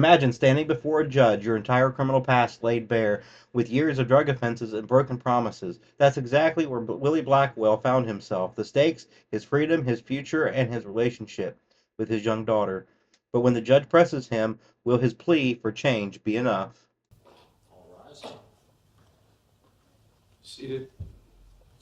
Imagine standing before a judge, your entire criminal past laid bare, with years of drug offenses and broken promises. That's exactly where Willie Blackwell found himself. The stakes, his freedom, his future, and his relationship with his young daughter. But when the judge presses him, will his plea for change be enough? All rise. Seated.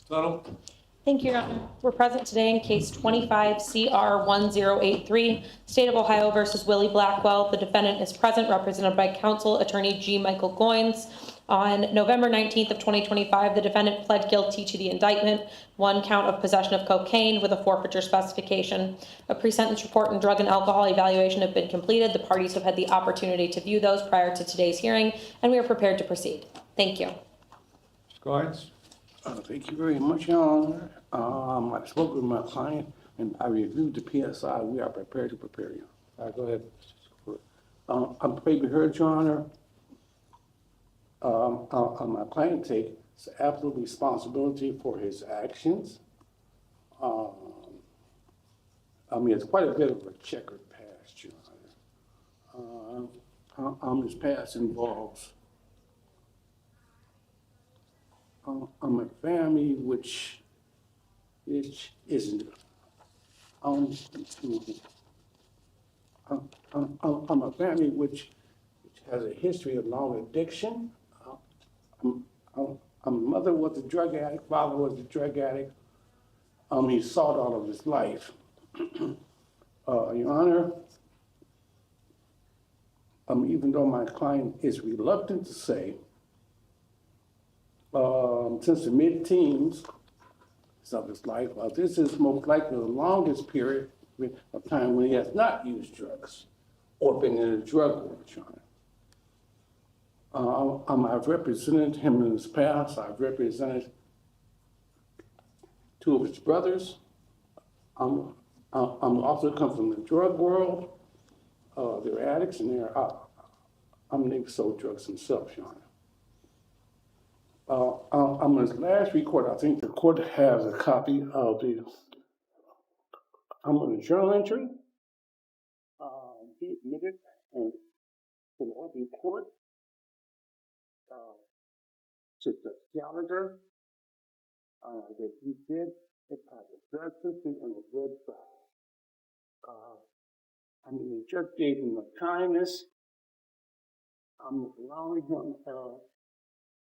Tuttle. Thank you, Your Honor. We're present today in case 25 CR 1083, State of Ohio versus Willy Blackwell. The defendant is present, represented by counsel attorney G. Michael Goins. On November 19th of 2025, the defendant pled guilty to the indictment, one count of possession of cocaine with a forfeiture specification. A pre-sentence report and drug and alcohol evaluation have been completed. The parties have had the opportunity to view those prior to today's hearing, and we are prepared to proceed. Thank you. Mr. Goins. Thank you very much, Your Honor. I spoke with my client and I reviewed the PSI. We are prepared to prepare you. All right, go ahead. I'm afraid we heard, Your Honor. My client takes absolute responsibility for his actions. It's quite a bit of a checkered past, Your Honor. His past involves I'm a family which isn't. I'm a family which has a history of long addiction. My mother was a drug addict, father was a drug addict. He sought all of his life. Your Honor, even though my client is reluctant to say, since the mid-teens of his life, this is most likely the longest period of time when he has not used drugs or been in a drug world, Your Honor. I've represented him in his past. I've represented two of his brothers. I'm also come from the drug world. They're addicts and they've sold drugs themselves, Your Honor. On his last report, I think the court has a copy of the journal entry. He admitted and in the report to the calendar that he did it by the drug system and the drug trial. The judge gave him a kindness. Allowing him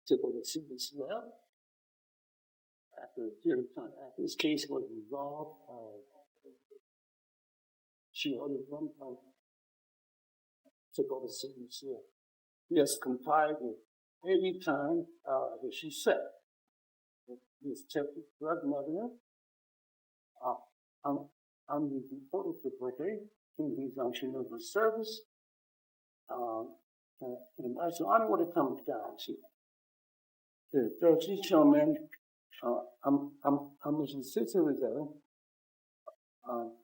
to go to see this well. After his case was resolved, she ordered him to go to see this well. He has complied with any time that she said. He has checked his drug mother. I'm reporting to birthday. He's on community service. And I said, I don't want to come down. The judge, he told me, I'm a sincere with him.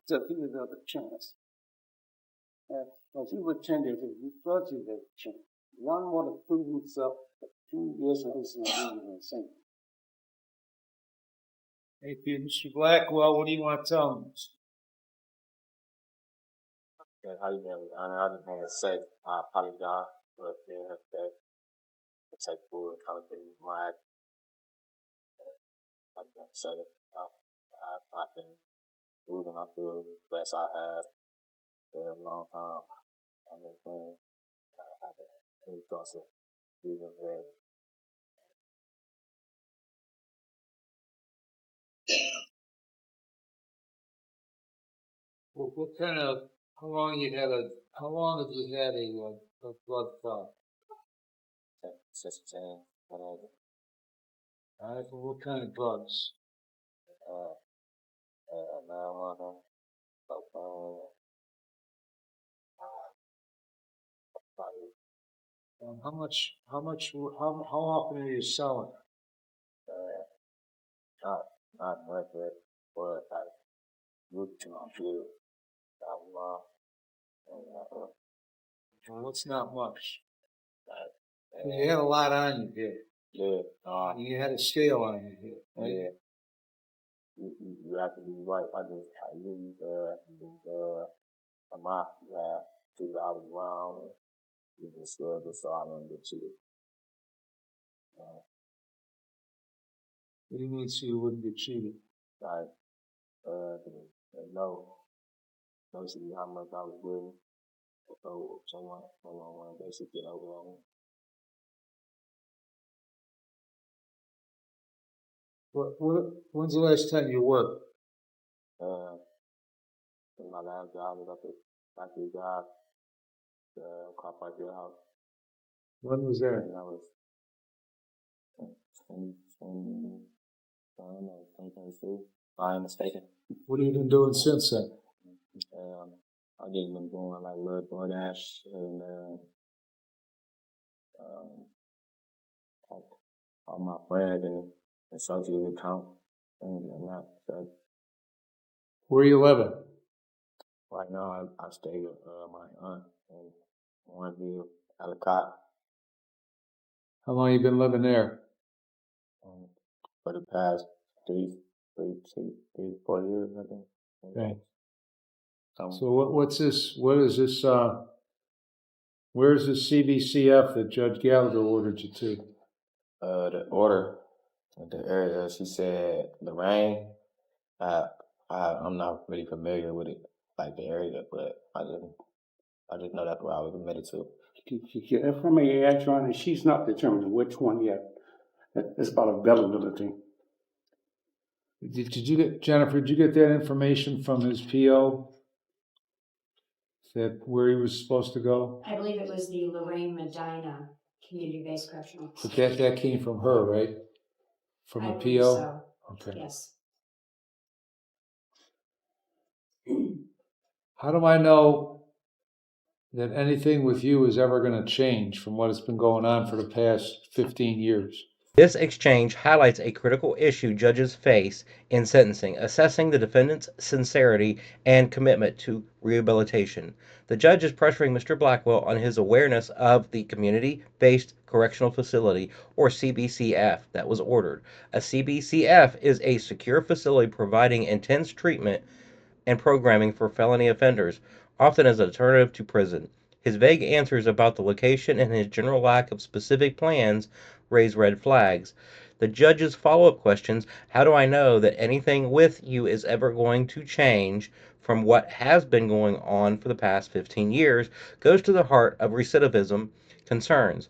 To give it another chance. As he was 10 years old, he thought he had a chance. One want to prove himself, 2 years of his life. Hey, Mr. Blackwell, what do you want to tell me? Okay, how you doing? I just want to say I apologize for being upset. I take full accountability for my actions. I've said it. I've been moving. I feel the best I have for a long time. I'm just saying, I've been any thoughts of leaving there. Well, what kind of, how long have you had a blood clot? Since 10, whatever. All right, well, what kind of drugs? Marijuana, how often are you selling? not regular, but I moved to my field. Well, it's not much. You had a lot on you here. Yeah. You had a scale on you here. Right? Yeah. You have to be right. I use my lab to I was around You just scared to start and get cheated. What do you mean so you wouldn't get cheated? Like, they know basically how much I was willing to throw someone basically get over on me. When's the last time you worked? In my last job was at the factory job, car park your house. When was that? And that was 2022, if I'm not mistaken. What have you been doing since then? I just been doing like little DoorDash and like on my friend and associate account and that. So Where are you living? right now I stay with my aunt in Warrenville, Ellicott. How long you been living there? For the past 4 years, I think. Okay. So So what's this? What is this? Where's the CBCF that Judge Gallagher ordered you to? the order, the area, she said the rain. I'm not really familiar with it, like the area, but I just know that's where I was admitted to. If I may add, John, she's not determined which one yet. It's about availability. Did you get, Jennifer, did you get that information from his PO? That where he was supposed to go? I believe it was the Lorraine Medina Community-Based Correctional. But that came from her, right? From I a believe PO? so. Okay. Yes. How do I know that anything with you is ever going to change from what has been going on for the past 15 years? This exchange highlights a critical issue judges face in sentencing, assessing the defendant's sincerity and commitment to rehabilitation. The judge is pressuring Mr. Blackwell on his awareness of the community-based correctional facility, or CBCF, that was ordered. A CBCF is a secure facility providing intense treatment and programming for felony offenders, often as an alternative to prison. His vague answers about the location and his general lack of specific plans raise red flags. The judge's follow-up questions, how do I know that anything with you is ever going to change from what has been going on for the past 15 years, goes to the heart of recidivism concerns.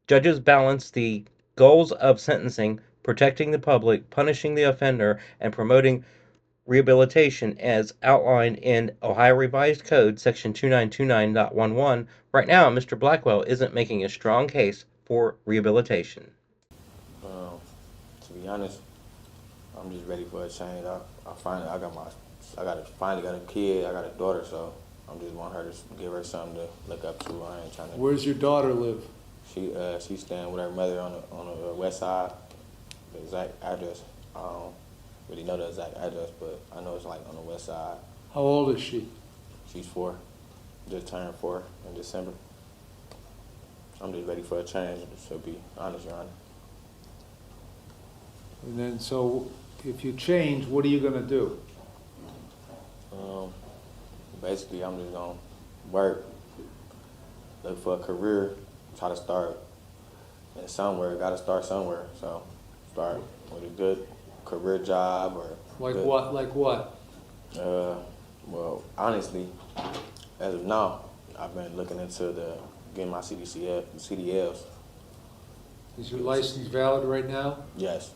Judges balance the goals of sentencing, protecting the public, punishing the offender, and promoting rehabilitation as outlined in Ohio Revised Code section 2929.11. Right now, Mr. Blackwell isn't making a strong case for rehabilitation. To be honest, I'm just ready for a change. I finally got a kid. I got a daughter, so I'm just want her to give her something to look up to. I ain't trying to. Where's your daughter live? She's staying with her mother on the west side. The exact address, I don't really know the exact address, but I know it's like on the west side. How old is she? She's 4, just turned 4 in December. I'm just ready for a change, to be honest, Your Honor. And then, so if you change, what are you going to do? Basically, I'm just gonna work, look for a career, try to start in somewhere. Gotta start somewhere. So start with a good career job or Like good, what? Like what? Well, honestly, as of now, I've been looking into getting my CDLs. Is your license valid right now? Yes.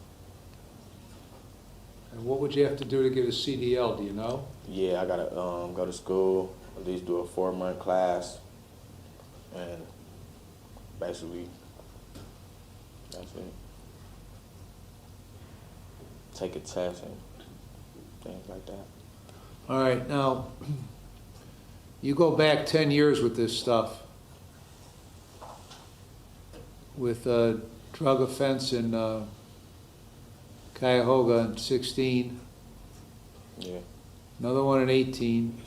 And what would you have to do to get a CDL? Do you know? Yeah, I gotta go to school, at least do a 4-month class, and basically that's it. Take a test and things like that. All right, now, you go back 10 years with this stuff, with a drug offense in Cuyahoga in 16, Yeah. another one in 18,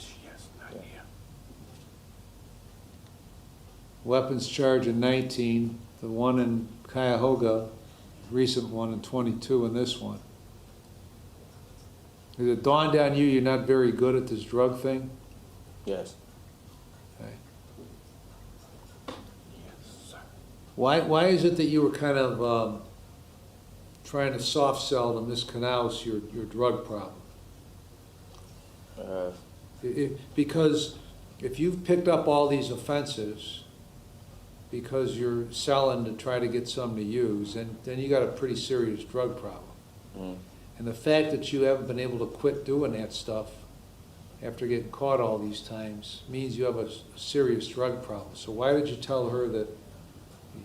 weapons charge in 19, the one in Cuyahoga, recent one in 22, and this one. Has it dawned on you you're not very good at this drug thing? Yes. Okay. Why is it that you were kind of trying to soft sell to Miss Knaus your drug problem? Because if you've picked up all these offenses because you're selling to try to get some to use, then you got a pretty serious drug problem. Mm. And the fact that you haven't been able to quit doing that stuff after getting caught all these times means you have a serious drug problem. So why did you tell her that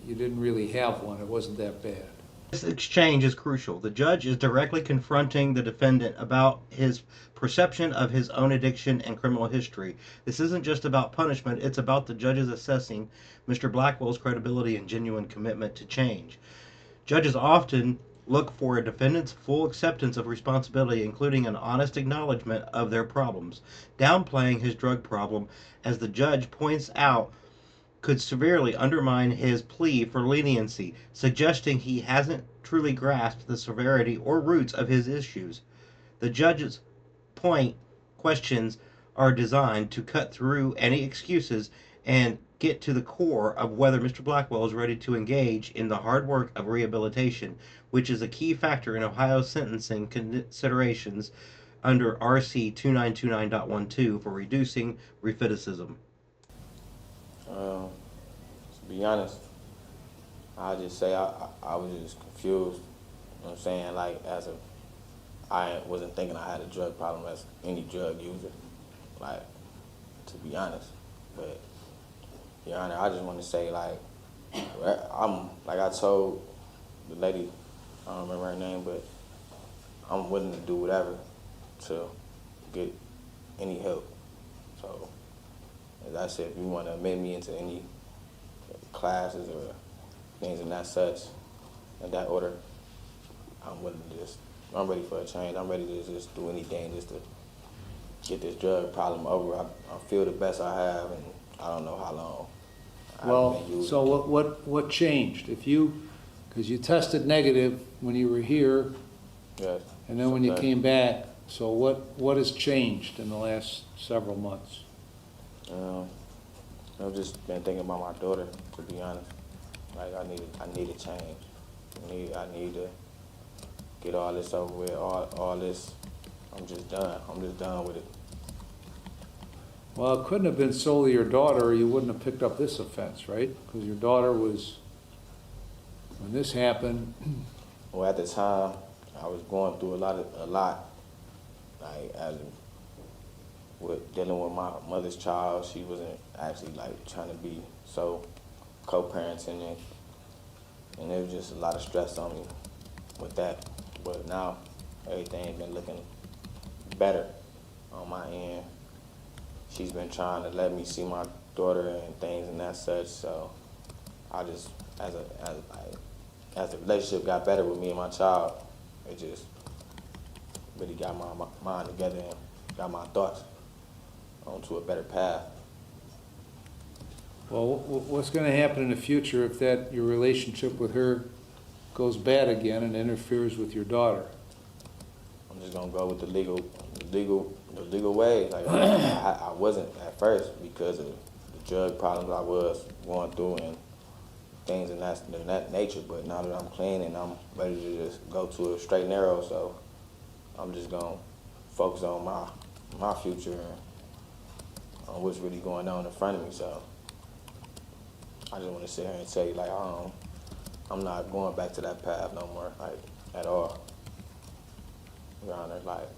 you didn't really have one? It wasn't that bad. This exchange is crucial. The judge is directly confronting the defendant about his perception of his own addiction and criminal history. This isn't just about punishment, it's about the judges assessing Mr. Blackwell's credibility and genuine commitment to change. Judges often look for a defendant's full acceptance of responsibility, including an honest acknowledgement of their problems. Downplaying his drug problem, as the judge points out, could severely undermine his plea for leniency, suggesting he hasn't truly grasped the severity or roots of his issues. The judge's point questions are designed to cut through any excuses and get to the core of whether Mr. Blackwell is ready to engage in the hard work of rehabilitation, which is a key factor in Ohio's sentencing considerations under RC 2929.12 for reducing recidivism. To be honest, I'll just say I was just confused. You know what I'm saying? Like, I wasn't thinking I had a drug problem as any drug user, like, to be honest. But, Your Honor, I just want to say, like I told the lady, I don't remember her name, but I'm willing to do whatever to get any help. So, as I said, if you want to admit me into any classes or things in that such, in that order, I'm ready for a change. I'm ready to just do anything just to get this drug problem over. I feel the best I have, and I don't know how long. Well, so what changed? Because you tested negative when you were here, Yes. and then when you came back, so what has changed in the last several months? I've just been thinking about my daughter, to be honest. Like, I need a change. I need to get all this over with, all this. I'm just done. I'm just done with it. Well, it couldn't have been solely your daughter, or you wouldn't have picked up this offense, right? Because your daughter was, when this happened. Well, at the time, I was going through a lot. Like, with dealing with my mother's child, she wasn't actually like trying to be so co-parenting, and there was just a lot of stress on me with that. But now everything's been looking better on my end. She's been trying to let me see my daughter and things and that such. So I just, as the relationship got better with me and my child, it just really got my mind together and got my thoughts onto a better path. Well, what's going to happen in the future if your relationship with her goes bad again and interferes with your daughter? I'm just gonna go with the legal way. Like I wasn't at first because of the drug problems I was going through and things of that nature. But now that I'm clean and I'm ready to just go to a straight and narrow, so I'm just gonna focus on my future and on what's really going on in front of me. So I just want to sit here and tell you, like, I'm not going back to that path no more, like, at all. Your Honor, like,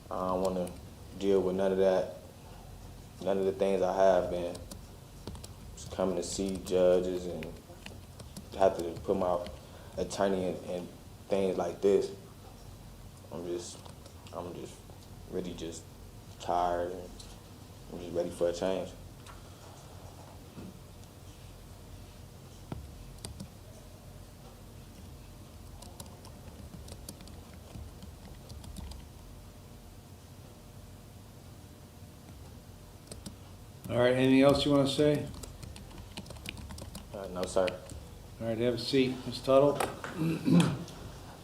I don't want to deal with none of that, none of the things I have been. Just coming to see judges and have to put my attorney in things like this. I'm just really just tired and I'm just ready for a change. All right, anything else you want to say? No, sir. All right, have a seat. Ms. Tuttle?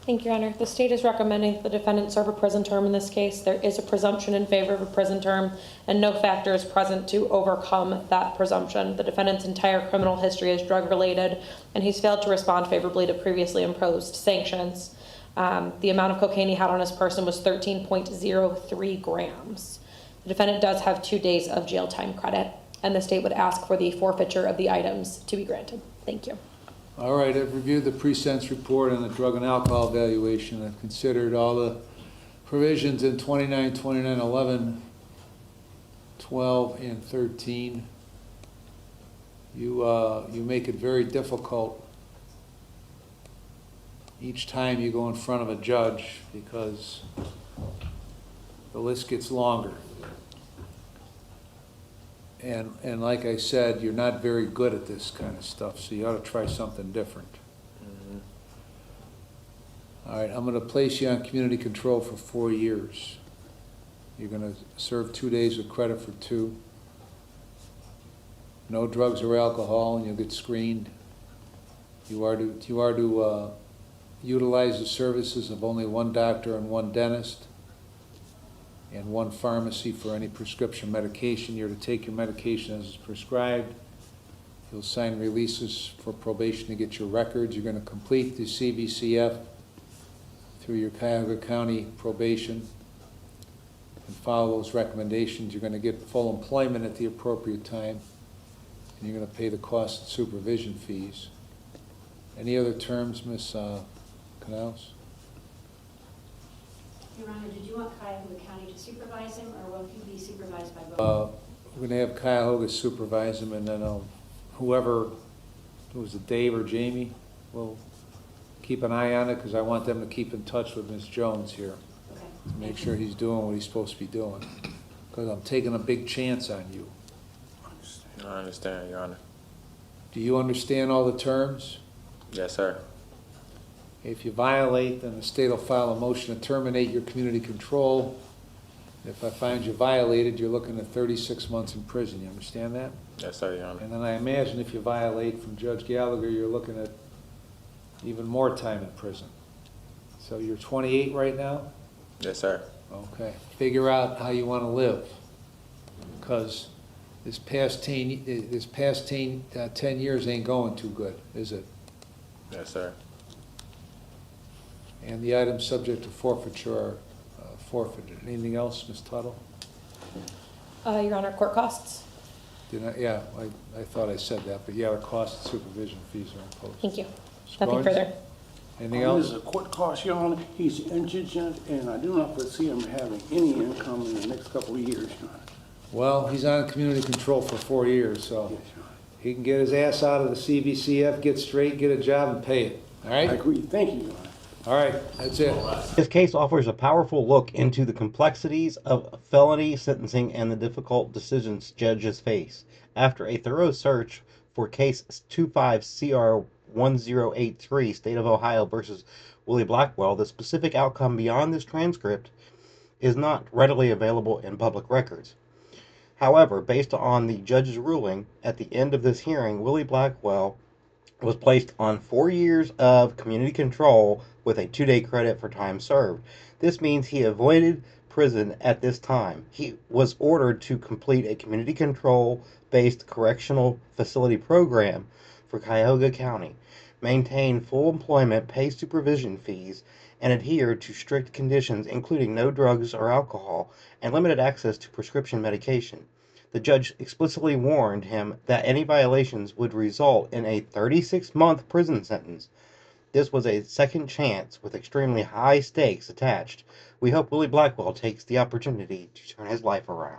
Thank you, Your Honor. The state is recommending that the defendant serve a prison term in this case. There is a presumption in favor of a prison term, and no factor is present to overcome that presumption. The defendant's entire criminal history is drug-related, and he's failed to respond favorably to previously imposed sanctions. The amount of cocaine he had on his person was 13.03 grams. The defendant does have 2 days of jail time credit, and the state would ask for the forfeiture of the items to be granted. Thank you. All right, I've reviewed the pre-sentence report on the drug and alcohol evaluation. I've considered all the provisions in 29, 29, 11, 12, and 13. You make it very difficult each time you go in front of a judge because the list gets longer. And like I said, you're not very good at this kind of stuff, so you ought to try something different. All right, I'm going to place you on community control for 4 years. You're going to serve 2 days with credit for 2. No drugs or alcohol, and you'll get screened. You are to utilize the services of only 1 doctor and 1 dentist, and 1 pharmacy for any prescription medication. You're to take your medication as is prescribed. You'll sign releases for probation to get your records. You're going to complete the CBCF through your Cuyahoga County probation and follow those recommendations. You're going to get full employment at the appropriate time, and you're going to pay the cost and supervision fees. Any other terms, Ms. Canals? Your Honor, did you want Cuyahoga County to supervise him, or will he be supervised by both? We're going to have Cuyahoga supervise him, and then whoever, was it Dave or Jamie, will keep an eye on it, because I want them to keep in touch with Ms. Jones here. Okay. To make sure he's doing what he's supposed to be doing, because I'm taking a big chance on you. I understand, Your Honor. Do you understand all the terms? Yes, sir. If you violate, then the state will file a motion to terminate your community control. If I find you violated, you're looking at 36 months in prison. You understand that? Yes, sir, Your Honor. And then I imagine if you violate from Judge Gallagher, you're looking at even more time in prison. So you're 28 right now? Yes, sir. Okay. Figure out how you want to live, because this past 10 years ain't going too good, is it? Yes, sir. And the items subject to forfeiture are forfeited. Anything else, Ms. Tuttle? Your Honor, court costs. Yeah, I thought I said that, but yeah, the cost and supervision fees are imposed. Thank you. Ms. Nothing Goins? further. Anything This else? is a court cost, Your Honor. He's indigent, and I do not foresee him having any income in the next couple of years, Your Honor. Well, he's on community control for 4 years, so Yes, Your Honor. he can get his ass out of the CBCF, get straight, get a job, and pay it. All I right? agree. Thank you, Your Honor. All right, that's it. This case offers a powerful look into the complexities of felony sentencing and the difficult decisions judges face. After a thorough search for case 25CR1083, State of Ohio versus Willy Blackwell, the specific outcome beyond this transcript is not readily available in public records. However, based on the judge's ruling at the end of this hearing, Willy Blackwell was placed on 4 years of community control with a 2-day credit for time served. This means he avoided prison at this time. He was ordered to complete a community control based correctional facility program for Cuyahoga County, maintain full employment, pay supervision fees, and adhere to strict conditions including no drugs or alcohol and limited access to prescription medication. The judge explicitly warned him that any violations would result in a 36-month prison sentence. This was a second chance with extremely high stakes attached. We hope Willy Blackwell takes the opportunity to turn his life around.